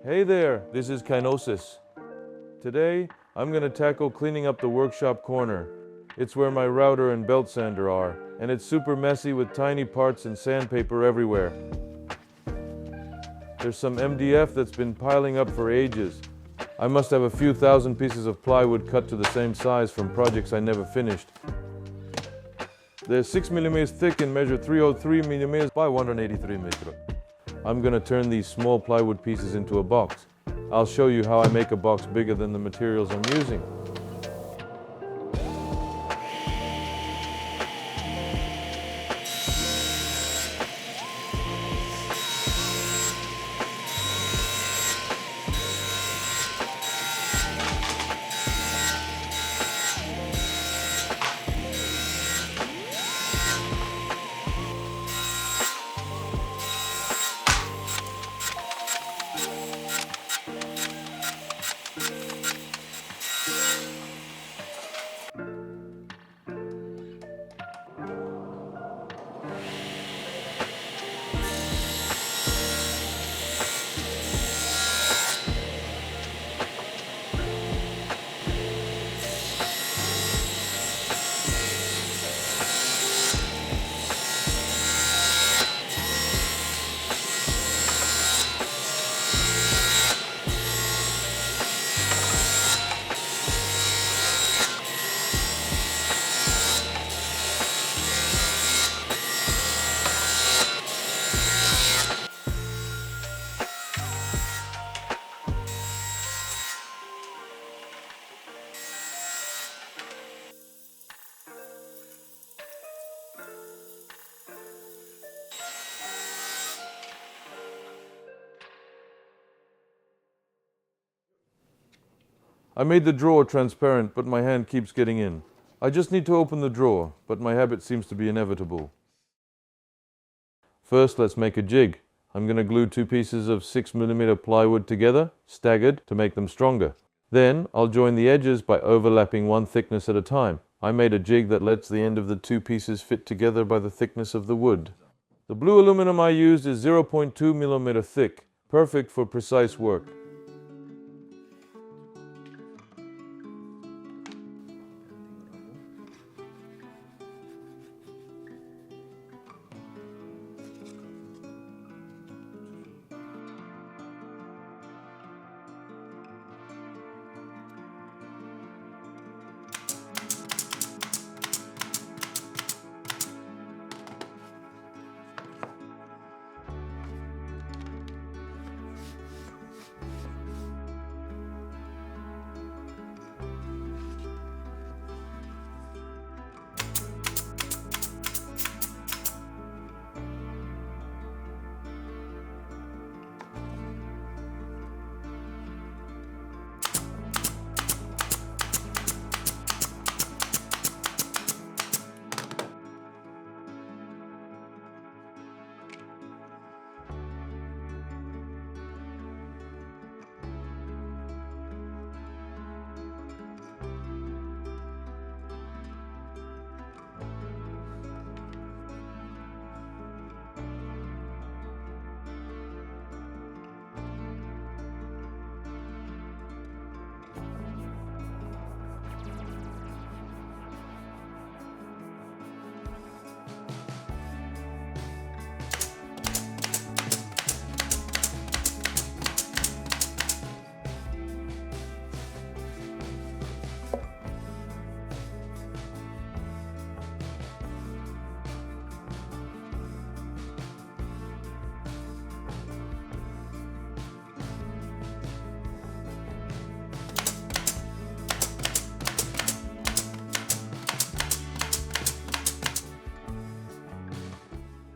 Hey there, this is Kinosis. Today, I'm going to tackle cleaning up the workshop corner. It's where my router and belt sander are, and it's super messy with tiny parts and sandpaper everywhere. There's some MDF that's been piling up for ages. I must have a few thousand pieces of plywood cut to the same size from projects I never finished. They're 6mm thick and measure 303mm by 183mm. I'm going to turn these small plywood pieces into a box. I'll show you how I make a box bigger than the materials I'm using. I made the drawer transparent, but my hand keeps getting in. I just need to open the drawer, but my habit seems to be inevitable. First, let's make a jig. I'm going to glue two pieces of 6mm plywood together, staggered, to make them stronger. Then, I'll join the edges by overlapping one thickness at a time. I made a jig that lets the end of the two pieces fit together by the thickness of the wood. The blue aluminum I used is 0.2mm thick, perfect for precise work.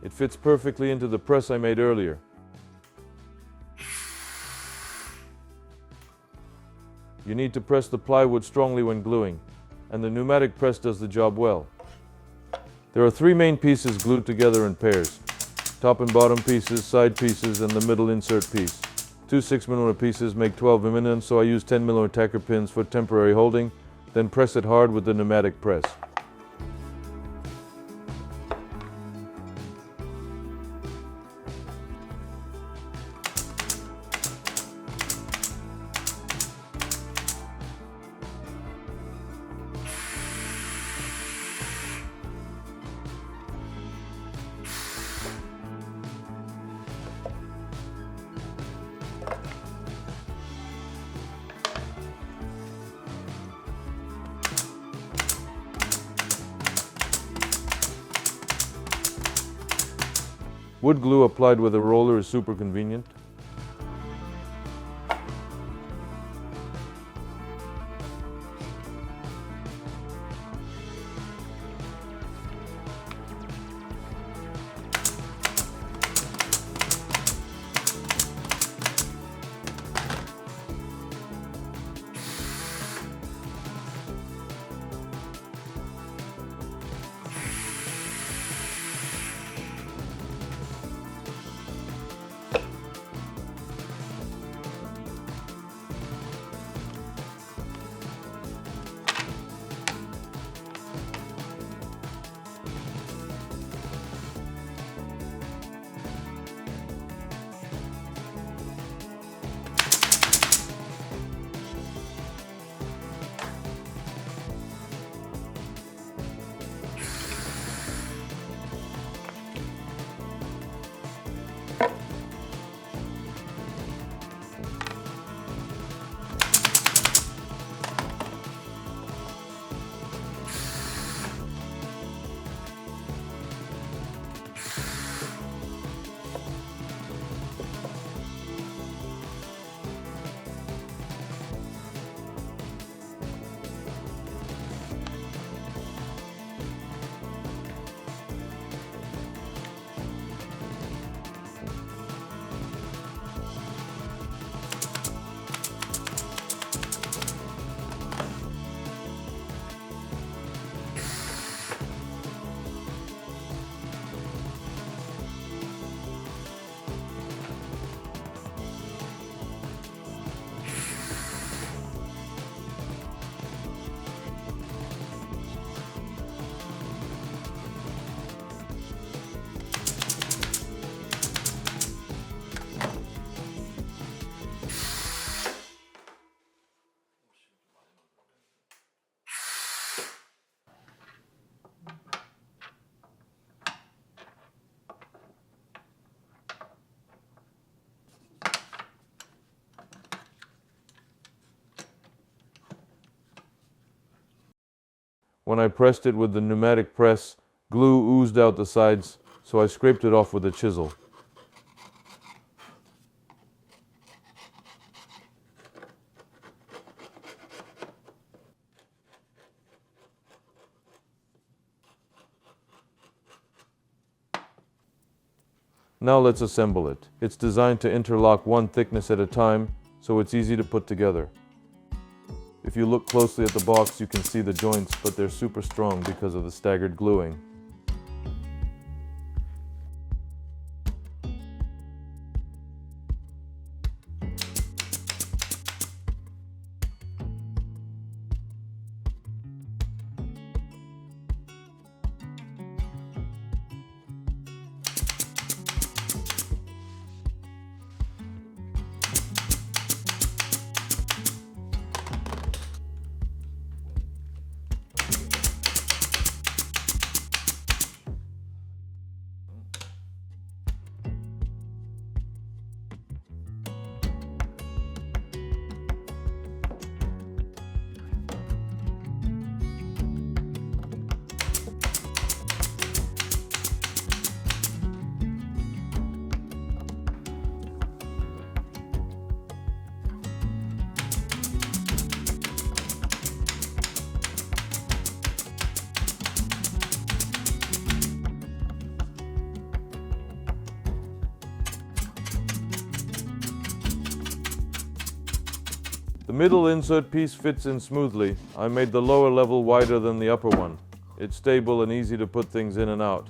It fits perfectly into the press I made earlier. You need to press the plywood strongly when gluing, and the pneumatic press does the job well. There are three main pieces glued together in pairs: top and bottom pieces, side pieces, and the middle insert piece. Two 6mm pieces make 12mm, so I use 10mm tacker pins for temporary holding, then press it hard with the pneumatic press. Wood glue applied with a roller is super convenient. When I pressed it with the pneumatic press, glue oozed out the sides, so I scraped it off with a chisel. Now let's assemble it. It's designed to interlock one thickness at a time, so it's easy to put together. If you look closely at the box, you can see the joints, but they're super strong because of the staggered gluing. The middle insert piece fits in smoothly. I made the lower level wider than the upper one. It's stable and easy to put things in and out.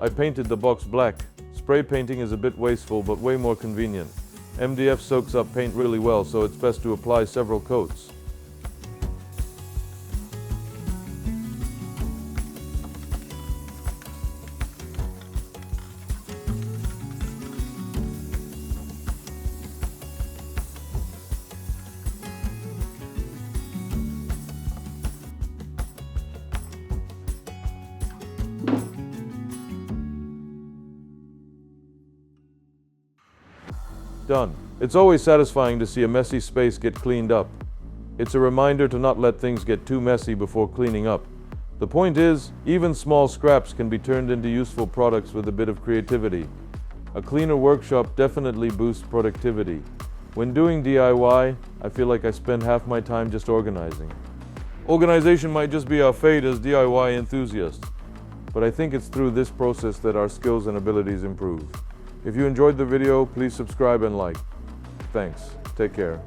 I painted the box black. Spray painting is a bit wasteful but way more convenient. MDF soaks up paint really well, so it's best to apply several coats. Done. It's always satisfying to see a messy space get cleaned up. It's a reminder to not let things get too messy before cleaning up. The point is, even small scraps can be turned into useful products with a bit of creativity. A cleaner workshop definitely boosts productivity. When doing DIY, I feel like I spend half my time just organizing. Organization might just be our fate as DIY enthusiasts, but I think it's through this process that our skills and abilities improve. If you enjoyed the video, please subscribe and like. Thanks. Take care.